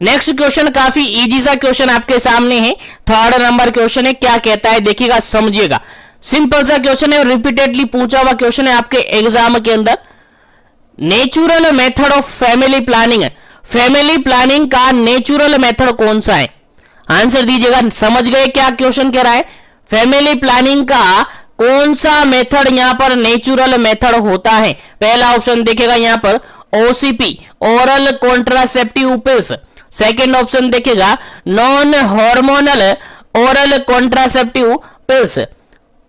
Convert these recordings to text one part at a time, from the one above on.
Next question काफी easy सा question आपके सामने है, थर्ड नंबर क्वेश्चन है। क्या कहता है देखिएगा, समझिएगा। सिंपल सा क्वेश्चन है और रिपीटेडली पूछा हुआ क्वेश्चन है आपके एग्जाम के अंदर। Natural method of family planning है, फैमिली प्लानिंग का नेचुरल मेथड कौन सा है? आंसर दीजिएगा। समझ गए क्या क्वेश्चन कह रहा है? फैमिली प्लानिंग का कौन सा मेथड यहां पर नेचुरल मेथड होता है? पहला ऑप्शन देखिएगा यहां पर OCP, oral contraceptive pills. Second option देखिएगा non hormonal oral contraceptive pills.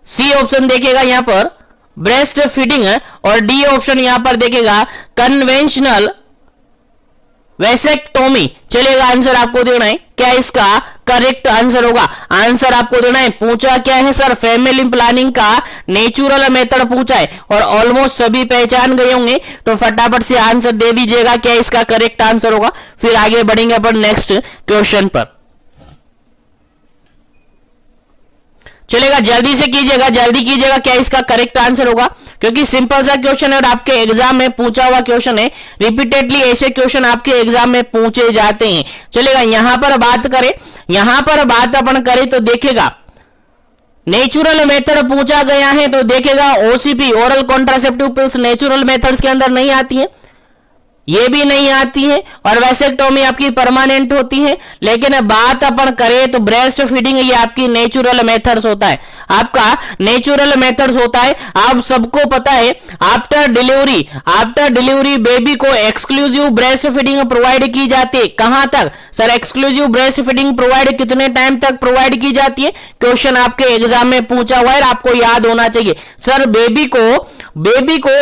C option देखिएगा यहां पर ब्रेस्ट फीडिंग, और डी ऑप्शन यहां पर देखिएगा कन्वेंशनल वैसेक्टोमी। चलेगा, आंसर आपको देना है। क्या इसका करेक्ट आंसर होगा? आंसर आपको देना है। पूछा क्या है सर? फैमिली प्लानिंग का नेचुरल मेथड पूछा है और ऑलमोस्ट सभी पहचान गए होंगे, तो फटाफट से आंसर दे दीजिएगा क्या इसका करेक्ट आंसर होगा। फिर आगे बढ़ेंगे अपन नेक्स्ट क्वेश्चन पर। चलेगा, जल्दी से कीजिएगा, जल्दी कीजिएगा क्या इसका करेक्ट आंसर होगा, क्योंकि सिंपल सा क्वेश्चन है और आपके एग्जाम में पूछा हुआ क्वेश्चन है। रिपीटेडली ऐसे क्वेश्चन आपके एग्जाम में पूछे जाते हैं। चलेगा, यहां पर बात करें, यहां पर बात अपन करें तो देखेगा नेचुरल मेथड पूछा गया है, तो देखेगा OCP oral contraceptive pills natural methods के अंदर नहीं आती है, ये भी नहीं आती है, और वैसेक्टोमी आपकी परमानेंट होती है। लेकिन बात अपन करें तो ब्रेस्ट फीडिंग ये आपकी नेचुरल मेथड्स होता है, आपका नेचुरल मेथड्स होता है। आप सबको पता है आफ्टर डिलीवरी बेबी को एक्सक्लूसिव ब्रेस्ट फीडिंग प्रोवाइड की जाती है। कहां तक sir? Exclusive breast feeding provide कितने टाइम तक प्रोवाइड की जाती है? क्वेश्चन आपके एग्जाम में पूछा हुआ है, आपको याद होना चाहिए। सर बेबी को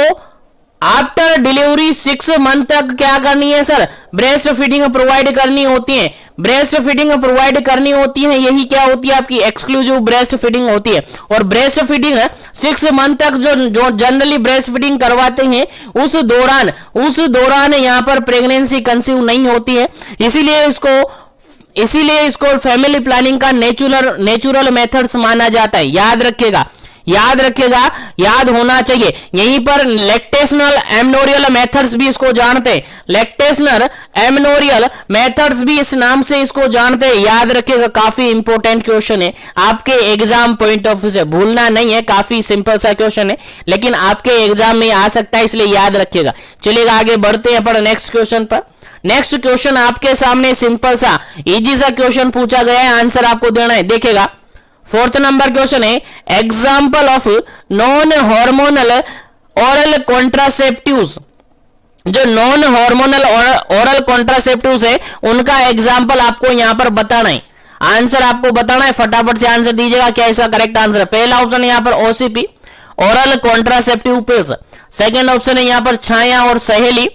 आफ्टर डिलीवरी 6 मंथ तक क्या करनी है सर? ब्रेस्ट फीडिंग प्रोवाइड करनी होती है, ब्रेस्ट फीडिंग प्रोवाइड करनी होती है। यही क्या होती है? आपकी एक्सक्लूसिव ब्रेस्ट फीडिंग होती है। और ब्रेस्ट फीडिंग 6 मंथ तक जो जनरली ब्रेस्ट फीडिंग करवाते हैं, उस दौरान यहां पर प्रेगनेंसी कंसीव नहीं होती है। इसीलिए इसको फैमिली प्लानिंग का नेचुरल मेथड्स माना जाता है। याद रखिएगा, याद होना चाहिए। यहीं पर लैक्टेशनल एमनोरियल मेथड्स भी इसको जानते हैं, लैक्टेशनल एमनोरियल मेथड्स भी इस नाम से इसको जानते हैं। याद रखिएगा, काफी इंपॉर्टेंट क्वेश्चन है आपके एग्जाम पॉइंट ऑफ व्यू से, भूलना नहीं है। काफी सिंपल सा क्वेश्चन है, लेकिन आपके एग्जाम में आ सकता है, इसलिए याद रखिएगा। चलिएगा, आगे बढ़ते हैं पर नेक्स्ट क्वेश्चन पर। नेक्स्ट क्वेश्चन आपके सामने सिंपल सा इजी सा क्वेश्चन पूछा गया है, आंसर आपको देना है। देखिएगा, फोर्थ नंबर क्वेश्चन है example of non hormonal oral contraceptives. जो नॉन हार्मोनल ओरल कॉन्ट्रासेप्टिव्स है, उनका एग्जाम्पल आपको यहां पर बताना है। आंसर आपको बताना है, फटाफट से आंसर दीजिएगा क्या इसका करेक्ट आंसर है। पहला ऑप्शन है यहां पर OCP oral contraceptive pills. Second option है यहां पर छाया और सहेली।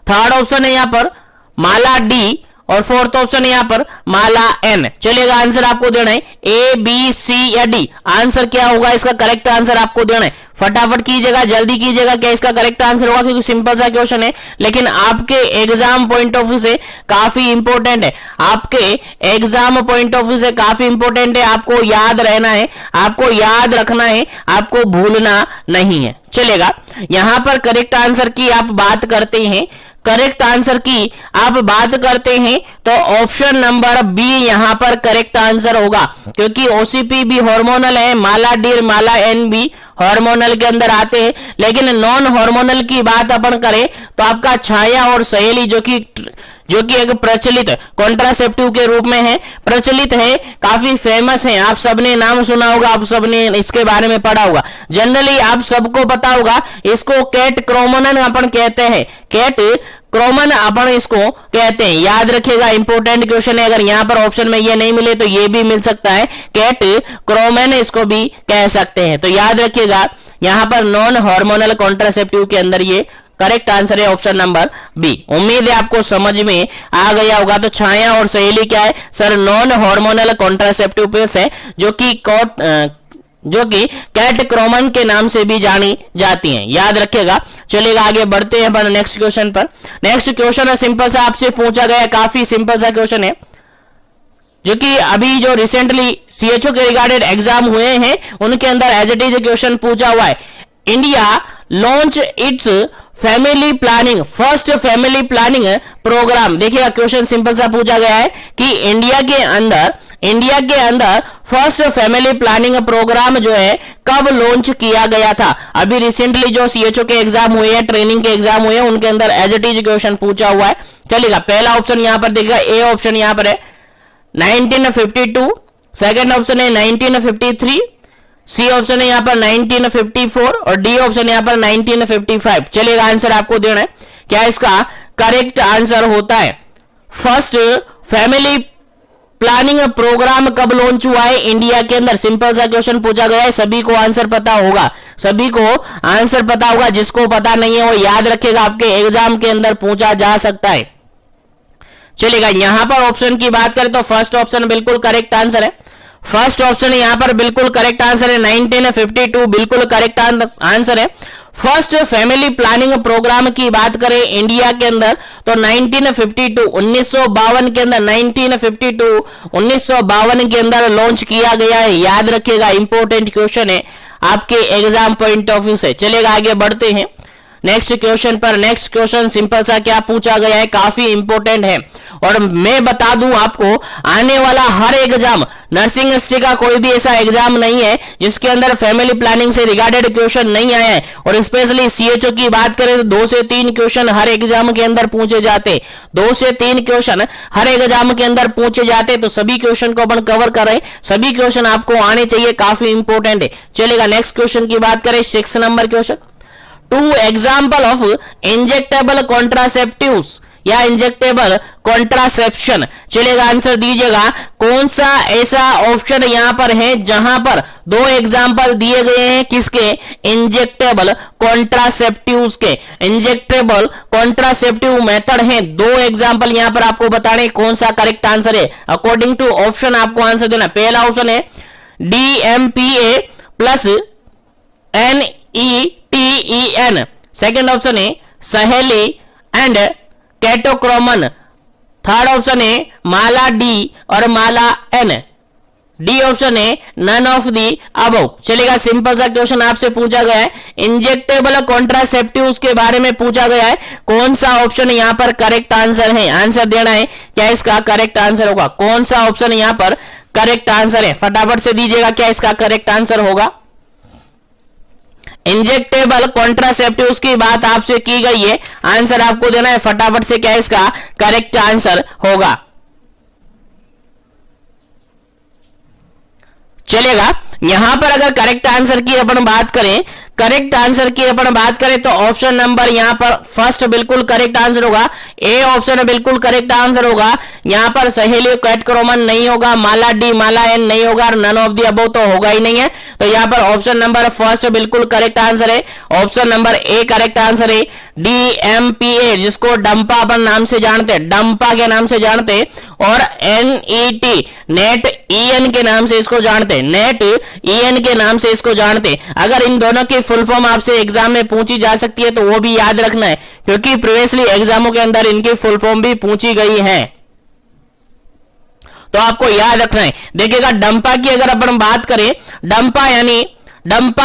थर्ड ऑप्शन है यहां पर माला डी, और फोर्थ ऑप्शन है यहां पर माला एन। चलिएगा, आंसर आपको देना है ए बी सी या डी। आंसर क्या होगा इसका करेक्ट आंसर आपको देना है। फटाफट कीजिएगा, जल्दी कीजिएगा क्या इसका करेक्ट आंसर होगा, क्योंकि सिंपल सा क्वेश्चन है, लेकिन आपके एग्जाम पॉइंट ऑफ व्यू से काफी इंपॉर्टेंट है। आपके एग्जाम पॉइंट ऑफ व्यू से काफी इंपॉर्टेंट है, आपको याद रहना है, आपको याद रखना है, आपको भूलना नहीं है। चलेगा, यहां पर करेक्ट आंसर की आप बात करते हैं, करेक्ट आंसर की आप बात करते हैं तो ऑप्शन नंबर बी यहां पर करेक्ट आंसर होगा, क्योंकि ओसीपी भी हार्मोनल है, माला डी माला एन भी हार्मोनल के अंदर आते हैं। लेकिन नॉन हार्मोनल की बात अपन करें तो आपका छाया और सहेली जो कि एक प्रचलित कॉन्ट्रासेप्टिव के रूप में है, प्रचलित है, काफी फेमस है। आप सबने नाम सुना होगा, आप सबने इसके बारे में पढ़ा होगा, जनरली आप सबको पता होगा। इसको कैट क्रोमोनन अपन कहते हैं, कैट क्रोमन अपन इसको कहते हैं। याद रखिएगा, इंपॉर्टेंट क्वेश्चन है। अगर यहां पर ऑप्शन में ये नहीं मिले तो ये भी मिल सकता है, कैट क्रोमन इसको भी कह सकते हैं। तो याद रखिएगा, यहां पर नॉन हार्मोनल कॉन्ट्रासेप्टिव के अंदर ये करेक्ट आंसर है ऑप्शन नंबर बी। उम्मीद है आपको समझ में आ गया होगा। तो छाया और सहेली क्या है sir? Non hormonal contraceptive pills है, जो कि कैट क्रोमन के नाम से भी जानी जाती हैं। याद रखिएगा। चलिएगा, आगे बढ़ते हैं अपन नेक्स्ट क्वेश्चन पर। नेक्स्ट क्वेश्चन है सिंपल सा आपसे पूछा गया, काफी सिंपल सा क्वेश्चन है, जो कि अभी जो रिसेंटली सीएचओ के रिगार्डेड एग्जाम हुए हैं उनके अंदर एज इट इज क्वेश्चन पूछा हुआ है। India launch its family planning, first family planning programme. देखिएगा क्वेश्चन सिंपल सा पूछा गया है कि इंडिया के अंदर फर्स्ट फैमिली प्लानिंग प्रोग्राम जो है कब लॉन्च किया गया था। अभी रिसेंटली जो सीएचओ के एग्जाम हुए हैं, ट्रेनिंग के एग्जाम हुए हैं, उनके अंदर एज इट इज क्वेश्चन पूछा हुआ है। चलिएगा पहला ऑप्शन यहां पर देखिएगा, ए ऑप्शन यहां पर है 1952, सेकंड ऑप्शन है 1953, सी ऑप्शन है यहां पर 1954 और डी ऑप्शन यहां पर 1955। चलिएगा आंसर आपको देना है, क्या इसका करेक्ट आंसर होता है फर्स्ट फैमिली प्लानिंग प्रोग्राम कब लॉन्च हुआ है इंडिया के अंदर। सिंपल सा क्वेश्चन पूछा गया है, सभी को आंसर पता होगा, सभी को आंसर पता होगा, जिसको पता नहीं है वो याद रखेगा, आपके एग्जाम के अंदर पूछा जा सकता है। चलिएगा यहां पर ऑप्शन की बात करें तो फर्स्ट ऑप्शन बिल्कुल करेक्ट आंसर है, फर्स्ट ऑप्शन यहां पर बिल्कुल करेक्ट आंसर है, 1952 बिल्कुल करेक्ट आंसर है। फर्स्ट फैमिली प्लानिंग प्रोग्राम की बात करें इंडिया के अंदर तो 1952 1952 के अंदर 1952 के अंदर लॉन्च किया गया है। याद रखिएगा, इंपॉर्टेंट क्वेश्चन है आपके एग्जाम पॉइंट ऑफ व्यू से। चलिएगा आगे बढ़ते हैं नेक्स्ट क्वेश्चन पर। नेक्स्ट क्वेश्चन सिंपल सा क्या पूछा गया है, काफी इंपॉर्टेंट है और मैं बता दूं आपको आने वाला हर एग्जाम, नर्सिंग हिस्ट्री का कोई भी ऐसा एग्जाम नहीं है जिसके अंदर फैमिली प्लानिंग से रिगार्डेड क्वेश्चन नहीं आया है। और स्पेशली सीएचओ की बात करें तो 2 से 3 क्वेश्चन हर एग्जाम के अंदर पूछे जाते, 2 से 3 क्वेश्चन हर एग्जाम के अंदर पूछे जाते। तो सभी क्वेश्चन को अपन कवर कर रहे हैं, सभी क्वेश्चन आपको आने चाहिए, काफी इंपॉर्टेंट है। चलेगा नेक्स्ट क्वेश्चन की बात करें, 6 number question, 2 example of injectable contraceptives या इंजेक्टेबल कॉन्ट्रासेप्शन। चलेगा आंसर दीजिएगा, कौन सा ऐसा ऑप्शन यहां पर है जहां पर 2 एग्जाम्पल दिए गए हैं, किसके, इंजेक्टेबल कॉन्ट्रासेप्टिव्स के। इंजेक्टेबल कॉन्ट्रासेप्टिव मेथड है, 2 एग्जाम्पल यहां पर आपको बताने कौन सा करेक्ट आंसर है। अकॉर्डिंग टू ऑप्शन आपको आंसर देना। पहला ऑप्शन है DMPA plus NETEN, second option है सहेली एंड कैटोक्रोमन, थर्ड ऑप्शन है माला डी और माला एन, डी ऑप्शन है नन ऑफ दी अबव। चलेगा सिंपल सा क्वेश्चन आपसे पूछा गया है, इंजेक्टेबल कॉन्ट्रासेप्टिव्स के बारे में पूछा गया है, कौन सा ऑप्शन यहां पर करेक्ट आंसर है, आंसर देना है, क्या इसका करेक्ट आंसर होगा, कौन सा ऑप्शन यहां पर करेक्ट आंसर है, फटाफट से दीजिएगा क्या इसका करेक्ट आंसर होगा। इंजेक्टेबल कॉन्ट्रासेप्टिव्स की बात आपसे की गई है, आंसर आपको देना है फटाफट से, क्या इसका करेक्ट आंसर होगा। चलेगा यहां पर अगर करेक्ट आंसर की अपन बात करें, करेक्ट आंसर की अपन बात करें तो ऑप्शन नंबर यहां पर फर्स्ट बिल्कुल करेक्ट आंसर होगा, ए ऑप्शन बिल्कुल करेक्ट आंसर होगा। यहां पर सहेली कैटक्रोमन नहीं होगा, माला डी माला एन नहीं होगा, नन ऑफ दी अबव तो होगा ही नहीं है। तो यहां पर ऑप्शन नंबर फर्स्ट बिल्कुल करेक्ट आंसर है, option number A correct answer है। DMPA जिसको डंपा अपन नाम से जानते हैं, डंपा के नाम से जानते हैं, और NET नेट EN के नाम से इसको जानते हैं, नेट EN के नाम से इसको जानते हैं। अगर इन दोनों की फुल फॉर्म आपसे एग्जाम में पूछी जा सकती है तो वो भी याद रखना है, क्योंकि प्रीवियसली एग्जामों के अंदर इनकी फुल फॉर्म भी पूछी गई है, तो आपको याद रखना है। देखिएगा डंपा की अगर अपन बात करें, डंपा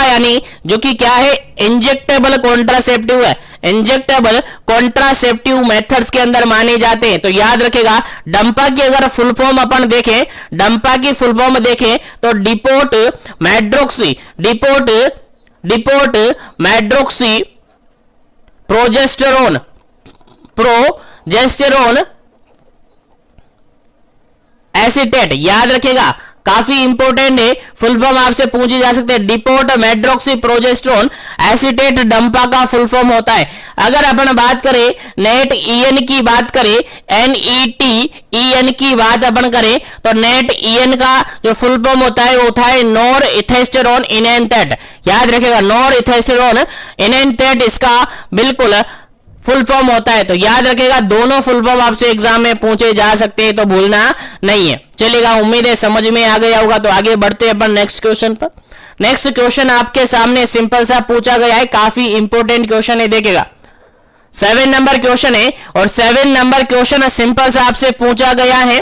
यानी जो कि क्या है, इंजेक्टेबल कॉन्ट्रासेप्टिव है, इंजेक्टेबल कॉन्ट्रासेप्टिव मेथड्स के अंदर माने जाते हैं। तो याद रखेगा डंपा की अगर फुल फॉर्म अपन देखें, डंपा की फुल फॉर्म देखें तो डिपोट मैड्रोक्सी प्रोजेस्टेरोन एसिटेट। याद रखेगा, काफी इंपॉर्टेंट है, फुल फॉर्म आपसे पूछी जा सकते हैं, डिपोट मैड्रोक्सी प्रोजेस्टेरोन एसिटेट डंपा का फुल फॉर्म होता है। अगर अपन बात करें नेट EN की बात करें, NETEN की बात अपन करें तो नेट EN का जो फुल फॉर्म होता है वो होता है नॉर इथेस्टेरोन इनएंथेट। याद रखेगा, नॉर इथेस्टेरोन इनएंथेट इसका बिल्कुल फुल फॉर्म होता है। तो याद रखेगा, दोनों फुल फॉर्म आपसे एग्जाम में पूछे जा सकते हैं, तो भूलना नहीं है। चलेगा, उम्मीद है समझ में आ गया होगा। तो आगे बढ़ते हैं अपन नेक्स्ट क्वेश्चन पर। नेक्स्ट क्वेश्चन आपके सामने सिंपल सा पूछा गया है, काफी इंपॉर्टेंट क्वेश्चन है। देखिएगा 7 नंबर क्वेश्चन है और 7 नंबर क्वेश्चन सिंपल सा आपसे पूछा गया है,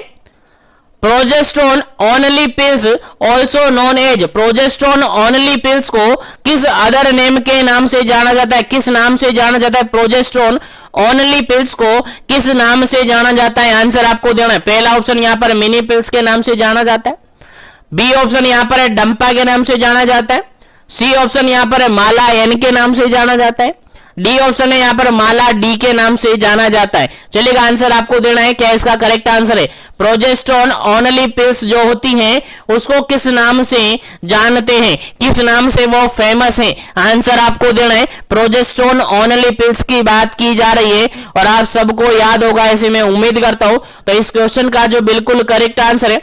progesterone only pills also known as, progesterone only pills को किस अदर नेम के नाम से जाना जाता है, किस नाम से जाना जाता है, प्रोजेस्टेरोन ओनली पिल्स को किस नाम से जाना जाता है, आंसर आपको देना है। पहला ऑप्शन यहां पर मिनी पिल्स के नाम से जाना जाता है, बी ऑप्शन यहां पर है डंपा के नाम से जाना जाता है, सी ऑप्शन यहां पर है माला एन के नाम से जाना जाता है, डी ऑप्शन है यहां पर माला डी के नाम से जाना जाता है। चलिएगा आंसर आपको देना है, क्या इसका करेक्ट आंसर है प्रोजेस्टेरोन ओनली पिल्स जो होती हैं उसको किस नाम से जानते हैं, किस नाम से वो फेमस है, आंसर आपको देना है। प्रोजेस्टेरोन ओनली पिल्स की बात की जा रही है और आप सबको याद होगा ऐसे मैं उम्मीद करता हूं। तो इस क्वेश्चन का जो बिल्कुल करेक्ट आंसर है,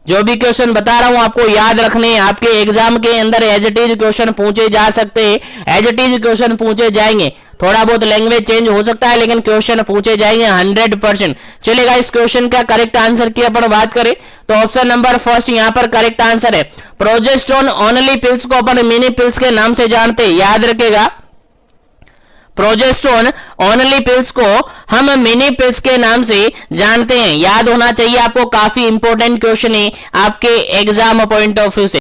जो भी क्वेश्चन बता रहा हूं आपको याद रखने हैं, आपके एग्जाम के अंदर एज इट इज क्वेश्चन पूछे जा सकते हैं, एज इट इज क्वेश्चन पूछे जाएंगे, थोड़ा बहुत लैंग्वेज चेंज हो सकता है लेकिन क्वेश्चन पूछे जाएंगे 100%। चलेगा इस क्वेश्चन का करेक्ट आंसर की अपन बात करें तो ऑप्शन नंबर फर्स्ट यहां पर करेक्ट आंसर है। प्रोजेस्टेरोन ओनली पिल्स को अपन मिनी पिल्स के नाम से जानते हैं, याद रखेगा प्रोजेस्टेरोन ओनली पिल्स को हम मिनी पिल्स के नाम से जानते हैं, याद होना चाहिए आपको, काफी इंपॉर्टेंट क्वेश्चन है आपके एग्जाम पॉइंट ऑफ व्यू से।